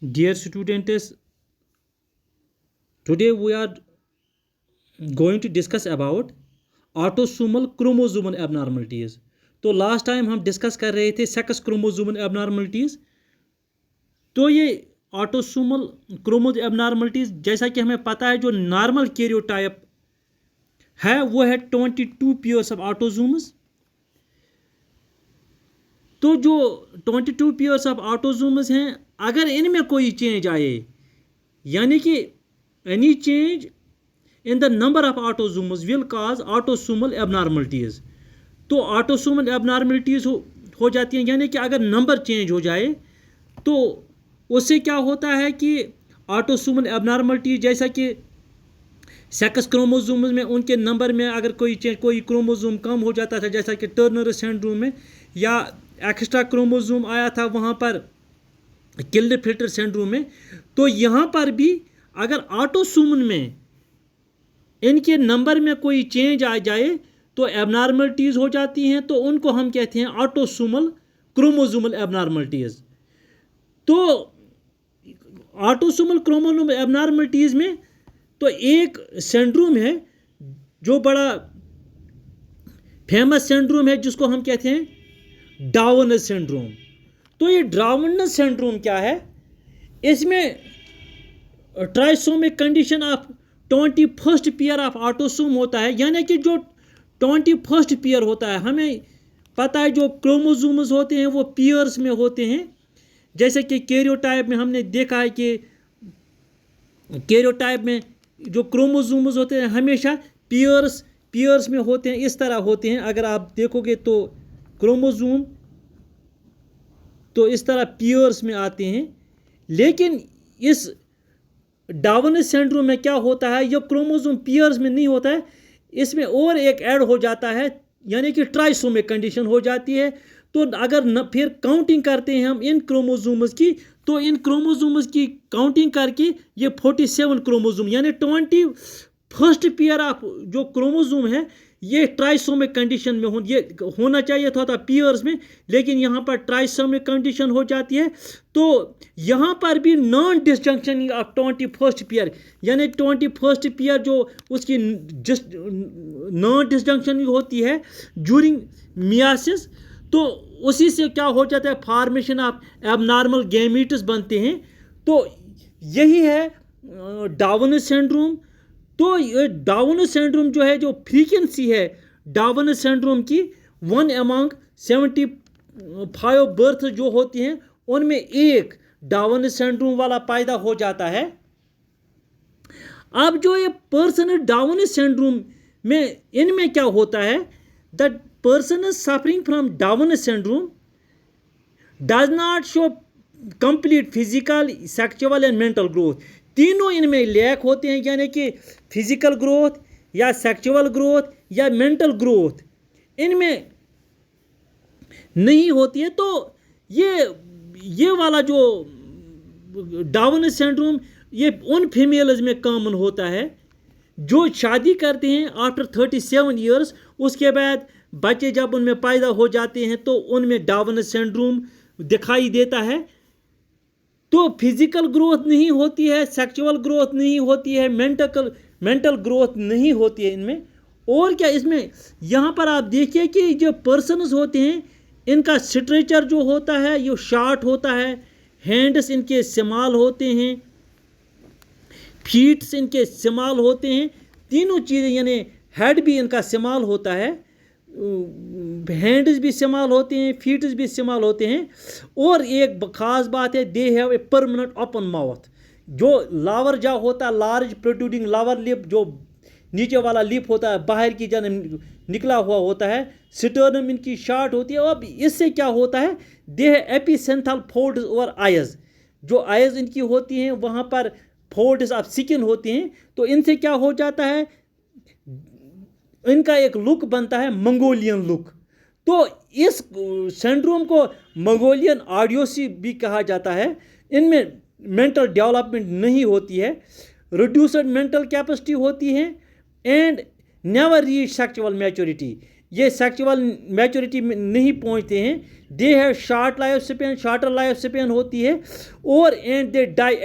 Dear students, today we are going to discuss about autosomal chromosomal abnormalities. तो last time हम discuss कर रहे थे सेक्स क्रोमोसोमल एबनॉर्मलिटीज़। तो ये ऑटोसोमल क्रोमोसोमल एबनॉर्मलिटीज़ जैसा कि हमें पता है जो नॉर्मल कैरियोटाइप है वो है 22 पेयर्स ऑफ ऑटोसोम्स। तो जो 22 पेयर्स ऑफ ऑटोसोम्स हैं, अगर इनमें कोई चेंज आए, यानी कि any change in the number of autosomes will cause autosomal abnormalities. तो ऑटोसोमल एबनॉर्मलिटीज़ हो जाती हैं, यानी कि अगर नंबर चेंज हो जाए तो उससे क्या होता है कि ऑटोसोमल एबनॉर्मलिटीज़, जैसा कि सेक्स क्रोमोसोम्स में उनके नंबर में अगर कोई क्रोमोसोम कम हो जाता था, जैसा कि टर्नर सिंड्रोम में, या एक्स्ट्रा क्रोमोसोम आया था वहाँ पर किल्ड-फिल्टर सिंड्रोम में, तो यहाँ पर भी अगर ऑटोसोमल में इनके नंबर में कोई चेंज आ जाए तो एबनॉर्मलिटीज़ हो जाती हैं। तो उनको हम कहते हैं ऑटोसोमल क्रोमोसोमल एबनॉर्मलिटीज़। तो ऑटोसोमल क्रोमोसोमल एबनॉर्मलिटीज़ में तो एक सिंड्रोम है जो बड़ा फेमस सिंड्रोम है, जिसको हम कहते हैं डाउन सिंड्रोम। तो ये डाउन सिंड्रोम क्या है? इसमें trisomic condition of 21st pair of autosome होता है, यानी कि जो 21st पेयर होता है, हमें पता है जो क्रोमोसोम्स होते हैं वो पेयर्स में होते हैं। जैसे कि कैरियोटाइप में हमने देखा है कि कैरियोटाइप में जो क्रोमोसोम्स होते हैं हमेशा पेयर्स में होते हैं, इस तरह होते हैं। अगर आप देखोगे तो क्रोमोसोम तो इस तरह पेयर्स में आते हैं, लेकिन इस डाउन सिंड्रोम में क्या होता है, ये क्रोमोसोम पेयर्स में नहीं होता है, इसमें और एक ऐड हो जाता है, यानी कि ट्राइसोमिक कंडीशन हो जाती है। तो अगर फिर काउंटिंग करते हैं हम इन क्रोमोसोम्स की, तो इन क्रोमोसोम्स की काउंटिंग करके ये 47 क्रोमोसोम, यानी 21st पेयर ऑफ जो क्रोमोसोम है ये ट्राइसोमिक कंडीशन में ये होना चाहिए था पेयर्स में, लेकिन यहाँ पर ट्राइसोमिक कंडीशन हो जाती है। तो यहाँ पर भी non disjunction of 21st pair, यानी 21st पेयर जो उसकी नॉन डिसजंक्शन होती है ड्यूरिंग मियासिस, तो उसी से क्या हो जाता है, फॉर्मेशन ऑफ एबनॉर्मल गैमीट्स बनते हैं। तो यही है डाउन सिंड्रोम। तो ये डाउन सिंड्रोम जो है, जो फ्रीक्वेंसी है डाउन सिंड्रोम की 1 अमंग 75 बर्थ जो होती हैं उनमें एक डाउन सिंड्रोम वाला पैदा हो जाता है। अब जो ये पर्सन डाउन सिंड्रोम में इनमें क्या होता है, the person suffering from down syndrome does not show complete physical, sexual and mental growth. तीनों इनमें लैक होते हैं, यानी कि फिजिकल ग्रोथ या सेक्सुअल ग्रोथ या मेंटल ग्रोथ इनमें नहीं होती है। तो ये वाला जो डाउन सिंड्रोम ये उन फीमेल्स में कॉमन होता है जो शादी करते हैं आफ्टर 37 ईयर्स। उसके बाद बच्चे जब उनमें पैदा हो जाते हैं तो उनमें डाउन सिंड्रोम दिखाई देता है। तो फिजिकल ग्रोथ नहीं होती है, सेक्सुअल ग्रोथ नहीं होती है, मेंटल ग्रोथ नहीं होती है इनमें। और क्या इसमें यहाँ पर आप देखिए कि जो पर्सन्स होते हैं इनका स्ट्रेचर जो होता है ये शॉर्ट होता है, हैंड्स इनके स्मॉल होते हैं, फीट्स इनके स्मॉल होते हैं, तीनों चीज़ें, यानी हेड भी इनका स्मॉल होता है, हैंड्स भी स्मॉल होते हैं, फीट्स भी स्मॉल होते हैं। और एक ख़ास बात है, they have a permanent open mouth. जो लावर जा होता है, लार्ज प्रोट्रूडिंग लावर लिप, जो नीचे वाला लिप होता है बाहर की जन्म निकला हुआ होता है, स्टर्नम इनकी शॉर्ट होती है। अब इससे क्या होता है, दे है एपिसेंथल फोल्ड्स और आइज, जो आइज इनकी होती हैं वहाँ पर फोल्ड्स ऑफ स्किन होती हैं। तो इनसे क्या हो जाता है, इनका एक लुक बनता है मंगोलियन लुक। तो इस सिंड्रोम को मंगोलियन ऑडियोसी भी कहा जाता है। इनमें मेंटल डेवलपमेंट नहीं होती है, रिड्यूस्ड मेंटल कैपेसिटी होती है, and never reach sexual maturity, ये सेक्सुअल मैच्योरिटी में नहीं पहुंचते हैं, they have short life span, shorter life span होती है, और एंड दे डाई